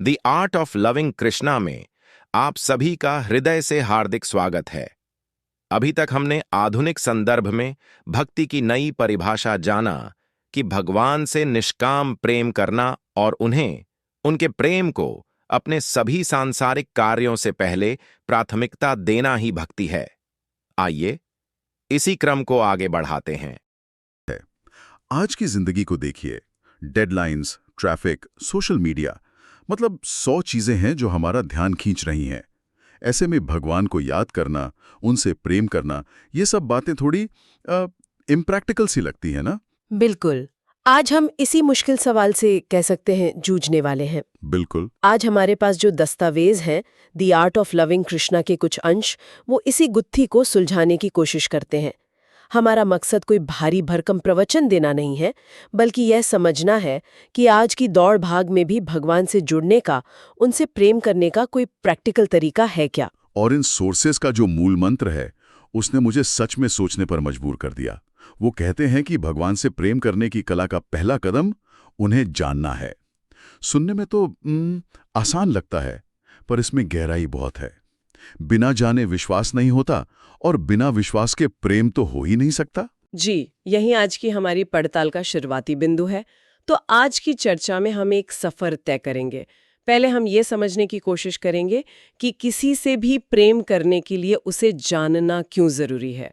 The art of loving Krishna में आप सभी का हृदय से हार्दिक स्वागत है। अभी तक हमने आधुनिक संदर्भ में भक्ति की नई परिभाषा जाना कि भगवान से निष्काम प्रेम करना और उन्हें, उनके प्रेम को अपने सभी सांसारिक कार्यों से पहले प्राथमिकता देना ही भक्ति है। आइए इसी क्रम को आगे बढ़ाते हैं। आज की जिंदगी को देखिए, डेडलाइंस, ट्रैफिक, सोशल मीडिया, मतलब 100 चीजें हैं जो हमारा ध्यान खींच रही हैं। ऐसे में भगवान को याद करना, उनसे प्रेम करना, ये सब बातें थोड़ी इम्प्रैक्टिकल सी लगती है ना? बिल्कुल। आज हम इसी मुश्किल सवाल से कह सकते हैं जूझने वाले हैं। बिल्कुल। आज हमारे पास जो दस्तावेज हैं, the art of loving Krishna के कुछ अंश, वो इसी गुत्थी को सुलझाने की कोशिश करते हैं। हमारा मकसद कोई भारी भरकम प्रवचन देना नहीं है, बल्कि यह समझना है कि आज की दौड़ भाग में भी भगवान से जुड़ने का, उनसे प्रेम करने का कोई प्रैक्टिकल तरीका है क्या। और इन सोर्सेस का जो मूल मंत्र है, उसने मुझे सच में सोचने पर मजबूर कर दिया। वो कहते हैं कि भगवान से प्रेम करने की कला का पहला कदम उन्हें जानना है। सुनने में तो आसान लगता है, पर इसमें गहराई बहुत है। बिना जाने विश्वास नहीं होता, और बिना विश्वास के प्रेम तो हो ही नहीं सकता। जी, यही आज की हमारी पड़ताल का शुरुआती बिंदु है। तो आज की चर्चा में हम एक सफर तय करेंगे। पहले हम ये समझने की कोशिश करेंगे कि किसी से भी प्रेम करने के लिए उसे जानना क्यों जरूरी है।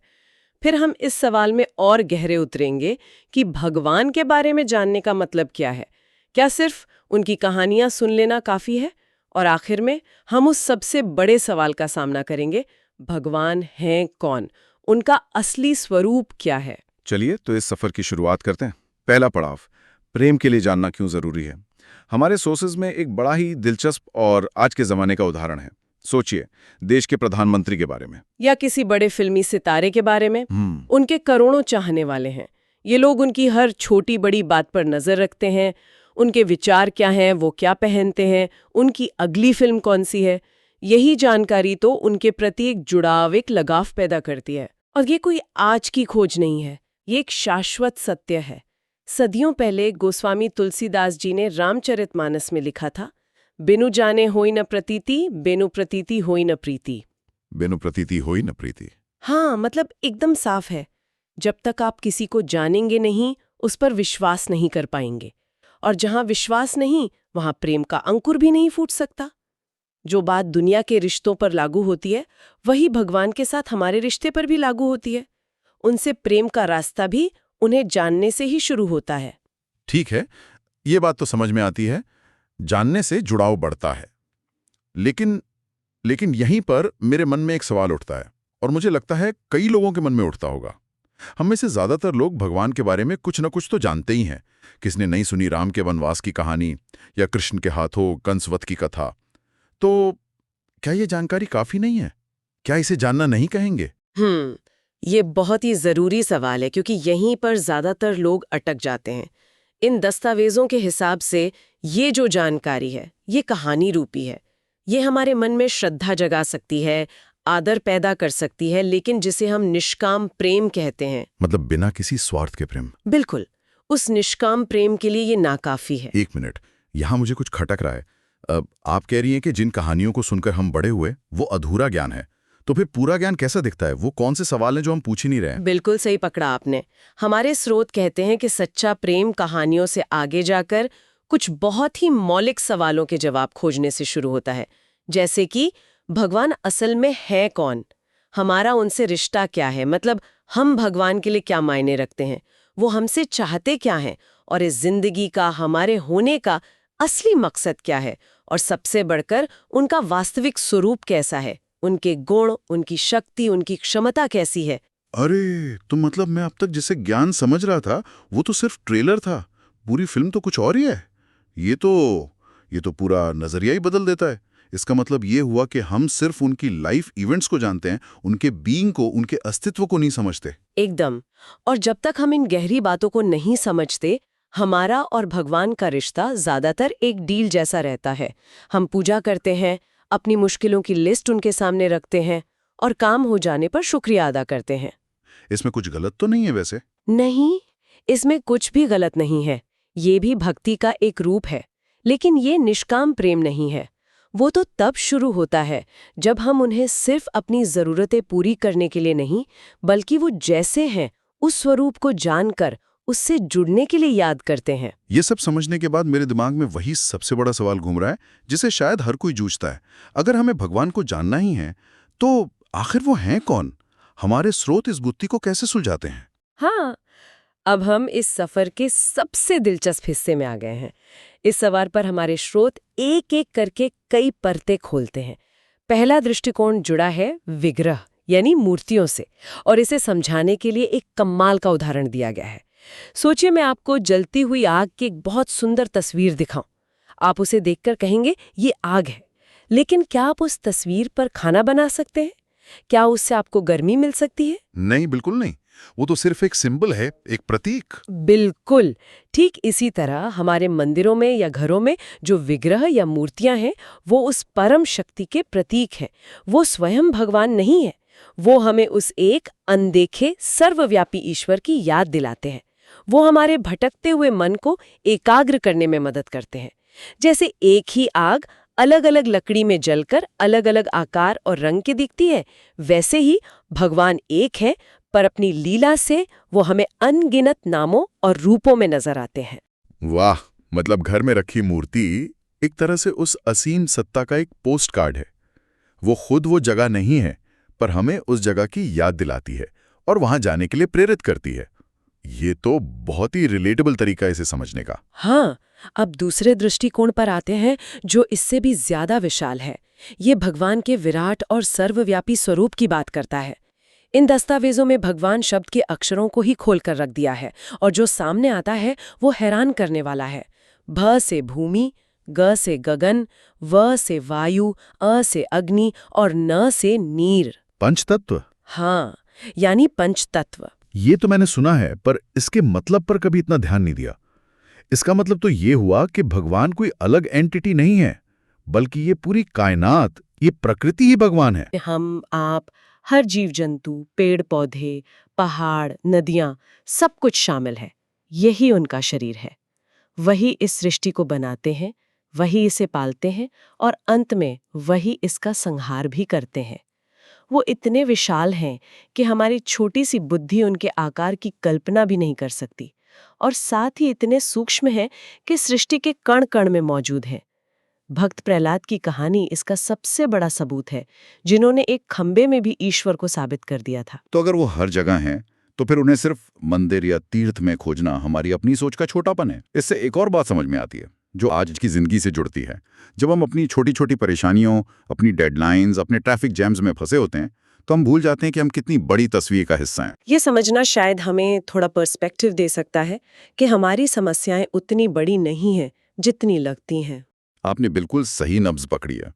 फिर हम इस सवाल में और गहरे उतरेंगे कि भगवान के बारे में जानने का मतलब क्या है। क्या सिर्फ उनकी कहानियां सुन लेना काफी है? और आखिर में हम उस सबसे बड़े सवाल का सामना करेंगे, भगवान हैं कौन, उनका असली स्वरूप क्या है। चलिए तो इस सफर की शुरुआत करते हैं। पहला पड़ाव, प्रेम के लिए जानना क्यों जरूरी है। हमारे सोर्सेज में एक बड़ा ही दिलचस्प और आज के जमाने का उदाहरण है। सोचिए, देश के प्रधानमंत्री के बारे में या किसी बड़े फिल्मी सितारे के बारे में। उनके करोड़ों चाहने वाले हैं। ये लोग उनकी हर छोटी बड़ी बात पर नजर रखते हैं। उनके विचार क्या हैं, वो क्या पहनते हैं, उनकी अगली फिल्म कौन सी है। यही जानकारी तो उनके प्रति एक जुड़ाव, एक लगाव पैदा करती है। और ये कोई आज की खोज नहीं है, ये एक शाश्वत सत्य है। सदियों पहले गोस्वामी तुलसीदास जी ने रामचरितमानस में लिखा था, बिनु जाने होई न प्रतीति, बिनु प्रतीति होई न प्रीति। बिनु प्रतीति होई न प्रीति। हाँ, मतलब एकदम साफ है। जब तक आप किसी को जानेंगे नहीं, उस पर विश्वास नहीं कर पाएंगे। और जहां विश्वास नहीं, वहां प्रेम का अंकुर भी नहीं फूट सकता। जो बात दुनिया के रिश्तों पर लागू होती है, वही भगवान के साथ हमारे रिश्ते पर भी लागू होती है। उनसे प्रेम का रास्ता भी उन्हें जानने से ही शुरू होता है। ठीक है, ये बात तो समझ में आती है। जानने से जुड़ाव बढ़ता है। लेकिन यहीं पर मेरे मन में एक सवाल उठता है, और मुझे लगता है कई लोगों के मन में उठता होगा। हम में से ज्यादातर लोग भगवान के बारे में कुछ न कुछ तो जानते ही हैं। किसने नहीं सुनी राम के वनवास की कहानी, या कृष्ण के हाथों कंसवत की कथा। तो क्या ये जानकारी काफी नहीं है? क्या इसे जानना नहीं कहेंगे? ये बहुत ही जरूरी सवाल है, क्योंकि यहीं पर ज्यादातर लोग अटक जाते हैं। इन दस्तावेजों के हिसाब से ये जो जानकारी है, ये कहानी रूपी है। ये हमारे मन में श्रद्धा जगा सकती है, आदर पैदा कर सकती है, लेकिन जिसे हम निष्काम प्रेम कहते हैं, मतलब बिना किसी स्वार्थ के प्रेम। बिल्कुल, उस निष्काम प्रेम के लिए ये नाकाफी है। एक मिनट, यहां मुझे कुछ खटक रहा है। आप कह रही हैं कि जिन कहानियों को सुनकर हम बड़े हुए, वो अधूरा ज्ञान है। तो फिर पूरा ज्ञान कैसा दिखता है? वो कौन से सवाल हैं जो हम पूछ ही नहीं रहे हैं? बिल्कुल सही पकड़ा आपने। हमारे स्रोत कहते हैं कि सच्चा प्रेम कहानियों से आगे जाकर कुछ बहुत ही मौलिक सवालों के जवाब खोजने से शुरू होता है। जैसे कि भगवान असल में है कौन, हमारा उनसे रिश्ता क्या है, मतलब हम भगवान के लिए क्या मायने रखते हैं, वो हमसे चाहते क्या हैं, और इस जिंदगी का, हमारे होने का असली मकसद क्या है, और सबसे बढ़कर उनका वास्तविक स्वरूप कैसा है, उनके गुण, उनकी शक्ति, उनकी क्षमता कैसी है। अरे, तो मतलब मैं अब तक जिसे ज्ञान समझ रहा था, वो तो सिर्फ ट्रेलर था। पूरी फिल्म तो कुछ और ही है। ये तो पूरा नजरिया ही बदल देता है। इसका मतलब ये हुआ कि हम सिर्फ उनकी लाइफ इवेंट्स को जानते हैं, उनके बीइंग को, उनके अस्तित्व को नहीं समझते। एकदम। और जब तक हम इन गहरी बातों को नहीं समझते, हमारा और भगवान का रिश्ता ज्यादातर एक डील जैसा रहता है। हम पूजा करते हैं, अपनी मुश्किलों की लिस्ट उनके सामने रखते हैं, और काम हो जाने पर शुक्रिया अदा करते हैं। इसमें कुछ गलत तो नहीं है वैसे? नहीं, इसमें कुछ भी गलत नहीं है। ये भी भक्ति का एक रूप है। लेकिन ये निष्काम प्रेम नहीं है। वो तो तब शुरू होता है जब हम उन्हें सिर्फ अपनी ज़रूरतें पूरी करने के लिए नहीं, बल्कि वो जैसे हैं उस स्वरूप को जानकर उससे जुड़ने के लिए याद करते हैं। ये सब समझने के बाद मेरे दिमाग में वही सबसे बड़ा सवाल घूम रहा है जिसे शायद हर कोई जूझता है। अगर हमें भगवान को जानना ही है तो आखिर वो हैं कौन? हमारे स्रोत इस गुत्थी को कैसे सुलझाते हैं? हाँ, अब हम इस सफर के सबसे दिलचस्प हिस्से में आ गए हैं। इस सवाल पर हमारे स्रोत एक एक करके कई परतें खोलते हैं। पहला दृष्टिकोण जुड़ा है विग्रह यानी मूर्तियों से, और इसे समझाने के लिए एक कमाल का उदाहरण दिया गया है। सोचिए, मैं आपको जलती हुई आग की एक बहुत सुंदर तस्वीर दिखाऊं। आप उसे देखकर कहेंगे ये आग है, लेकिन क्या आप उस तस्वीर पर खाना बना सकते हैं? क्या उससे आपको गर्मी मिल सकती है? नहीं, बिल्कुल नहीं। वो तो सिर्फ एक सिंबल है, एक प्रतीक। बिल्कुल। ठीक इसी तरह हमारे मंदिरों में या घरों में जो विग्रह या मूर्तियां हैं, वो उस परम शक्ति के प्रतीक हैं। वो स्वयं भगवान नहीं है। वो हमें उस एक अनदेखे सर्वव्यापी ईश्वर की याद दिलाते हैं। वो हमारे भटकते हुए मन को एकाग्र करने में मदद करते हैं। जैसे एक ही आग अलग अलग लकड़ी में जलकर अलग अलग आकार और रंग की दिखती है, वैसे ही भगवान एक है, पर अपनी लीला से वो हमें अनगिनत नामों और रूपों में नजर आते हैं। वाह, मतलब घर में रखी मूर्ति एक तरह से उस असीम सत्ता का एक पोस्ट कार्ड है। वो खुद वो जगह नहीं है, पर हमें उस जगह की याद दिलाती है और वहां जाने के लिए प्रेरित करती है। ये तो बहुत ही रिलेटेबल तरीका है इसे समझने का। हाँ, अब दूसरे दृष्टिकोण पर आते हैं जो इससे भी ज्यादा विशाल है। ये भगवान के विराट और सर्वव्यापी स्वरूप की बात करता है। इन दस्तावेजों में भगवान शब्द के अक्षरों को ही खोलकर रख दिया है, और जो सामने आता है वो हैरान करने वाला है। भ से भूमि, ग से गगन, व से वायु, अ से अग्नि और न से नीर। पंचतत्व? हाँ, यानी पंचतत्व। ये तो मैंने सुना है, पर इसके मतलब पर कभी इतना ध्यान नहीं दिया। इसका मतलब तो ये हुआ कि भगवान कोई अलग एंटिटी नहीं है, बल्कि ये पूरी कायनात, ये प्रकृति ही भगवान है। हम, आप, हर जीव जंतु, पेड़ पौधे, पहाड़, नदियां, सब कुछ शामिल है। यही उनका शरीर है। वही इस सृष्टि को बनाते हैं, वही इसे पालते हैं, और अंत में वही इसका संहार भी करते हैं। वो इतने विशाल हैं कि हमारी छोटी सी बुद्धि उनके आकार की कल्पना भी नहीं कर सकती, और साथ ही इतने सूक्ष्म हैं कि सृष्टि के कण कण में मौजूद हैं। भक्त प्रहलाद की कहानी इसका सबसे बड़ा सबूत है, जिन्होंने एक खंबे में भी ईश्वर को साबित कर दिया था। तो अगर वो हर जगह हैं, तो फिर उन्हें सिर्फ मंदिर या तीर्थ में खोजना हमारी अपनी सोच का छोटापन है। इससे एक और बात समझ में आती है, जो आज की जिंदगी से जुड़ती है। जब हम अपनी छोटी छोटी परेशानियों, अपनी डेडलाइंस, अपने ट्रैफिक जैम्स में फंसे होते हैं, तो हम भूल जाते हैं कि हम कितनी बड़ी तस्वीर का हिस्सा हैं। ये समझना शायद हमें थोड़ा पर्सपेक्टिव दे सकता है कि हमारी समस्याएं उतनी बड़ी नहीं हैं जितनी लगती हैं। आपने बिल्कुल सही नब्ज पकड़ी है।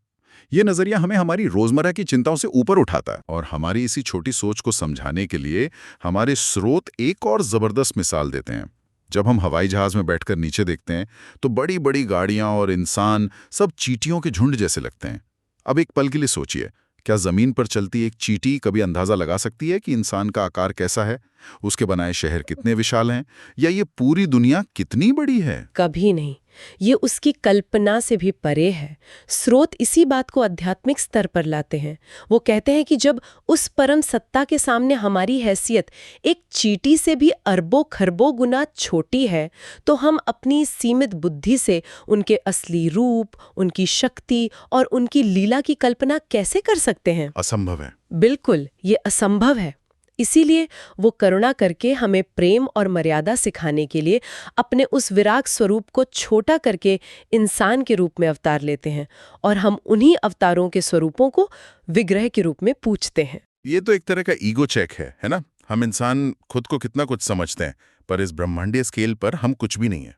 ये नजरिया हमें हमारी रोजमर्रा की चिंताओं से ऊपर उठाता है, और हमारी इसी छोटी सोच को समझाने के लिए हमारे स्रोत एक और जबरदस्त मिसाल देते हैं। जब हम हवाई जहाज में बैठकर नीचे देखते हैं, तो बड़ी बड़ी गाड़ियां और इंसान सब चींटियों के झुंड जैसे लगते हैं। अब एक पल के लिए सोचिए, क्या जमीन पर चलती एक चींटी कभी अंदाजा लगा सकती है कि इंसान का आकार कैसा है, उसके बनाए शहर कितने विशाल हैं, या ये पूरी दुनिया कितनी बड़ी है? कभी नहीं। ये उसकी कल्पना से भी परे है। स्रोत इसी बात को आध्यात्मिक स्तर पर लाते हैं। वो कहते हैं कि जब उस परम सत्ता के सामने हमारी हैसियत एक चींटी से भी अरबों खरबों गुना छोटी है, तो हम अपनी सीमित बुद्धि से उनके असली रूप, उनकी शक्ति और उनकी लीला की कल्पना कैसे कर सकते हैं? असंभव है। बिल्कुल, ये असंभव है। इसीलिए वो करुणा करके हमें प्रेम और मर्यादा सिखाने के लिए अपने उस विराट स्वरूप को छोटा करके इंसान के रूप में अवतार लेते हैं, और हम उन्हीं अवतारों के स्वरूपों को विग्रह के रूप में पूजते हैं। ये तो एक तरह का ईगो चेक है ना? हम इंसान खुद को कितना कुछ समझते हैं, पर इस ब्रह्मांडीय स्केल पर हम कुछ भी नहीं है।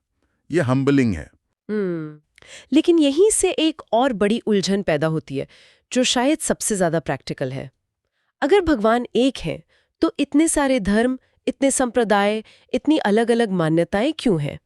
ये हम्बलिंग है। लेकिन यहीं से एक और बड़ी उलझन पैदा होती है, जो शायद सबसे ज्यादा प्रैक्टिकल है। अगर भगवान एक है, तो इतने सारे धर्म, इतने संप्रदाय, इतनी अलग अलग मान्यताएं क्यों हैं?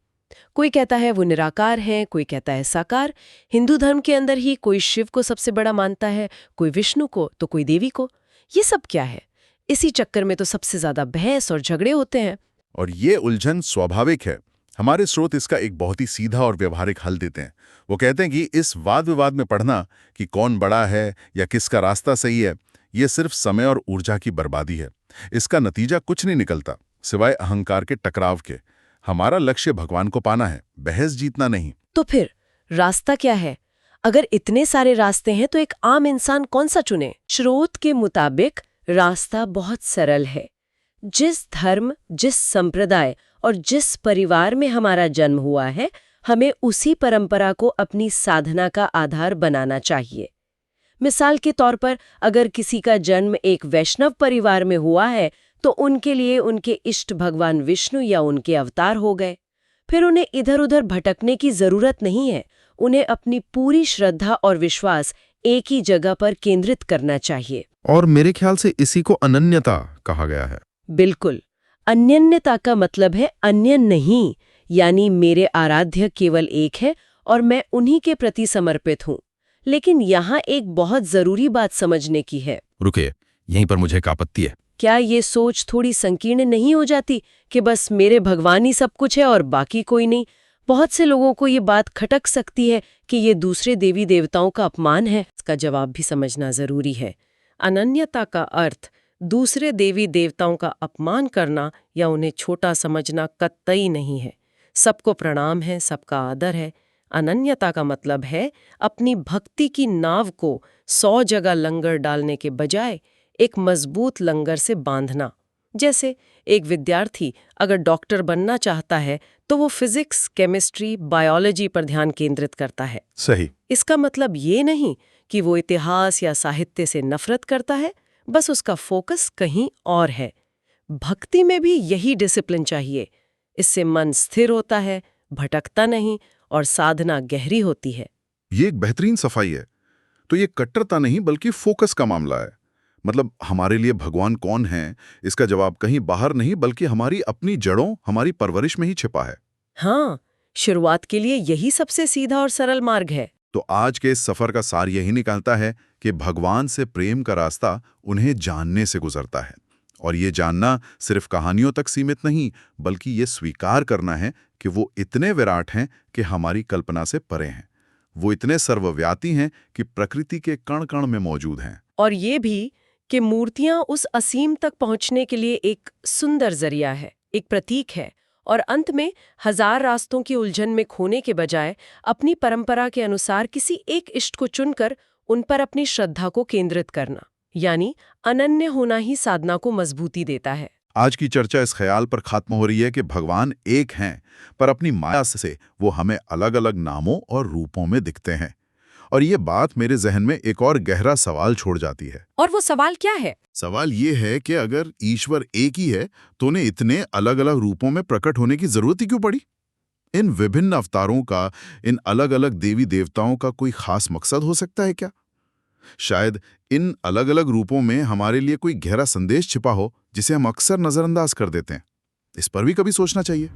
कोई कहता है वो निराकार हैं, कोई कहता है साकार। हिंदू धर्म के अंदर ही कोई शिव को सबसे बड़ा मानता है, कोई विष्णु को, तो कोई देवी को। ये सब क्या है? इसी चक्कर में तो सबसे ज्यादा बहस और झगड़े होते हैं। और ये उलझन स्वाभाविक है, हमारे स्रोत इसका एक बहुत ही सीधा और व्यवहारिक हल देते हैं। वो कहते हैं कि इस वाद विवाद में पढ़ना कि कौन बड़ा है या किसका रास्ता सही है, ये सिर्फ समय और ऊर्जा की बर्बादी है। इसका नतीजा कुछ नहीं निकलता सिवाय अहंकार के टकराव के। हमारा लक्ष्य भगवान को पाना है, बहस जीतना नहीं। तो फिर रास्ता क्या है? अगर इतने सारे रास्ते हैं तो एक आम इंसान कौन सा चुने? स्रोत के मुताबिक रास्ता बहुत सरल है। जिस धर्म, जिस संप्रदाय और जिस परिवार में हमारा जन्म हुआ है, हमें उसी परंपरा को अपनी साधना का आधार बनाना चाहिए। मिसाल के तौर पर अगर किसी का जन्म एक वैष्णव परिवार में हुआ है तो उनके लिए उनके इष्ट भगवान विष्णु या उनके अवतार हो गए। फिर उन्हें इधर-उधर भटकने की जरूरत नहीं है। उन्हें अपनी पूरी श्रद्धा और विश्वास एक ही जगह पर केंद्रित करना चाहिए। और मेरे ख्याल से इसी को अनन्यता कहा गया है। बिल्कुल। अन्यन्यता का मतलब है अन्य नहीं, यानी मेरे आराध्य केवल एक है और मैं उन्हीं के प्रति समर्पित हूँ। लेकिन यहाँ एक बहुत जरूरी बात समझने की है। रुकिए, यहीं पर मुझे एक आपत्ति है। क्या ये सोच थोड़ी संकीर्ण नहीं हो जाती कि बस मेरे भगवान ही सब कुछ है और बाकी कोई नहीं? बहुत से लोगों को ये बात खटक सकती है कि ये दूसरे देवी देवताओं का अपमान है। इसका जवाब भी समझना जरूरी है। अनन्यता का अर्थ दूसरे देवी देवताओं का अपमान करना या उन्हें छोटा समझना कतई नहीं है। सबको प्रणाम है, सबका आदर है। अनन्यता का मतलब है अपनी भक्ति की नाव को 100 जगह लंगर डालने के बजाय एक मजबूत लंगर से बांधना। जैसे एक विद्यार्थी अगर डॉक्टर बनना चाहता है तो वो फिजिक्स, केमिस्ट्री, बायोलॉजी पर ध्यान केंद्रित करता है। सही। इसका मतलब ये नहीं कि वो इतिहास या साहित्य से नफरत करता है, बस उसका फोकस कहीं और है। भक्ति में भी यही डिसिप्लिन चाहिए। इससे मन स्थिर होता है, भटकता नहीं और साधना गहरी होती है। ये एक बेहतरीन सफाई है। तो ये कट्टरता नहीं बल्कि फोकस का मामला है। मतलब हमारे लिए भगवान कौन है, इसका जवाब कहीं बाहर नहीं बल्कि हमारी अपनी जड़ों, हमारी परवरिश में ही छिपा है। हाँ, शुरुआत के लिए यही सबसे सीधा और सरल मार्ग है। तो आज के इस सफर का सार यही निकलता है कि भगवान से प्रेम का रास्ता उन्हें जानने से गुजरता है। और ये जानना सिर्फ कहानियों तक सीमित नहीं, बल्कि ये स्वीकार करना है कि वो इतने विराट हैं कि हमारी कल्पना से परे हैं। वो इतने सर्वव्यापी हैं कि प्रकृति के कण-कण में मौजूद हैं। और ये भी कि मूर्तियां उस असीम तक पहुंचने के लिए एक सुंदर जरिया है, एक प्रतीक है। और अंत में 1000 रास्तों की उलझन में खोने के बजाय अपनी परंपरा के अनुसार किसी एक इष्ट को चुनकर उन पर अपनी श्रद्धा को केंद्रित करना, यानी अनन्य होना ही साधना को मजबूती देता है। आज की चर्चा इस ख्याल पर खत्म हो रही है कि भगवान एक हैं, पर अपनी माया से वो हमें अलग-अलग नामों और रूपों में दिखते हैं। और ये बात मेरे जहन में एक और गहरा सवाल छोड़ जाती है। और वो सवाल क्या है? सवाल ये है कि अगर ईश्वर एक ही है तो उन्हें इतने अलग-अलग रूपों में प्रकट होने की जरूरत ही क्यों पड़ी? इन विभिन्न अवतारों का, इन अलग-अलग देवी देवताओं का कोई खास मकसद हो सकता है क्या? शायद इन अलग-अलग रूपों में हमारे लिए कोई गहरा संदेश छिपा हो जिसे हम अक्सर नजरअंदाज कर देते हैं। इस पर भी कभी सोचना चाहिए।